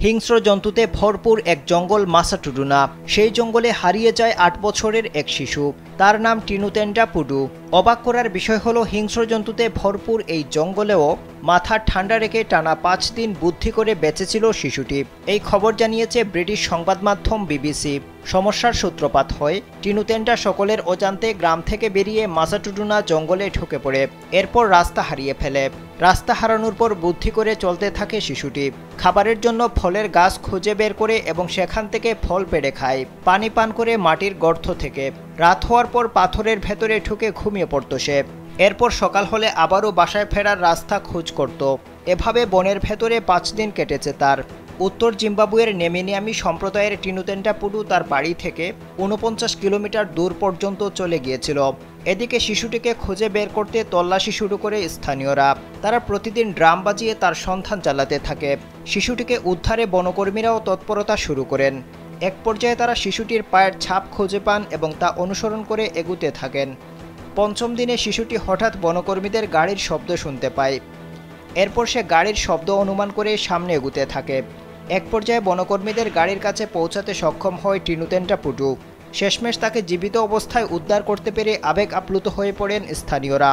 হিংস্র জন্তুতে ভরপুর এক জঙ্গল মাসাটুডুনা। সেই জঙ্গলে হারিয়ে যায় ৮ বছরের এক শিশু। তার নাম টিনুতেন্ডা পুডু। অবাক করার বিষয় হলো, হিংস্র জন্তুতে ভরপুর এই জঙ্গলেও মাথা ঠান্ডা রেখে টানা ৫ দিন বুদ্ধি করে বেঁচেছিল শিশুটি। এই খবর জানিয়েছে ব্রিটিশ সংবাদ মাধ্যম বিবিসি। সমস্যার সূত্রপাত হয় টিনুতেন্ডা সকলের অজান্তে গ্রাম থেকে বেরিয়ে মাসাটুডুনা জঙ্গলে ঢুকে পড়ে। এরপর রাস্তা হারিয়ে ফেলে। রাস্তা হারানোর পর বুদ্ধি করে চলতে থাকে শিশুটি। খাবারের জন্য ফলের গাছ খুঁজে বের করে এবং সেখান থেকে ফল পেড়ে খায়। পানি পান করে মাটির গর্ত থেকে। রাত হওয়ার পর পাথরের ভেতরে ঢুকে ঘুমিয়ে পড়ত সে। এরপর সকাল হলে আবারও বাসায় ফেরার রাস্তা খোঁজ করত। এভাবে বনের ভেতরে ৫ দিন কেটেছে তার। উত্তর জিম্বাবুয়ের নেমিনিয়ামি সম্প্রদায়ের টিনুতেন্ডা পুডু তার বাড়ি থেকে ৪৯ কিলোমিটার দূর পর্যন্ত চলে গিয়েছিল। এদিকে শিশুটিকে খুঁজে বের করতে তল্লাশি শুরু করে স্থানীয়রা। তারা প্রতিদিন ড্রাম বাজিয়ে তার সন্ধান চালাতে থাকে। শিশুটিকে উদ্ধারে বনকর্মীরাও তৎপরতা শুরু করেন। এক পর্যায়ে তারা শিশুটির পায়ের ছাপ খুঁজে পান এবং তা অনুসরণ করে এগুতে থাকেন। পঞ্চম দিনে শিশুটি হঠাৎ বনকর্মীদের গাড়ির শব্দ শুনতে পায়। এরপর সে গাড়ির শব্দ অনুমান করে সামনে এগুতে থাকে। এক পর্যায়ে বনকর্মীদের গাড়ির কাছে পৌঁছাতে সক্ষম হয় টিনুতেন্ডা পুডু। শেষমেশ তাকে জীবিত অবস্থায় উদ্ধার করতে পেরে আবেগ আপ্লুত হয়ে পড়েন স্থানীয়রা।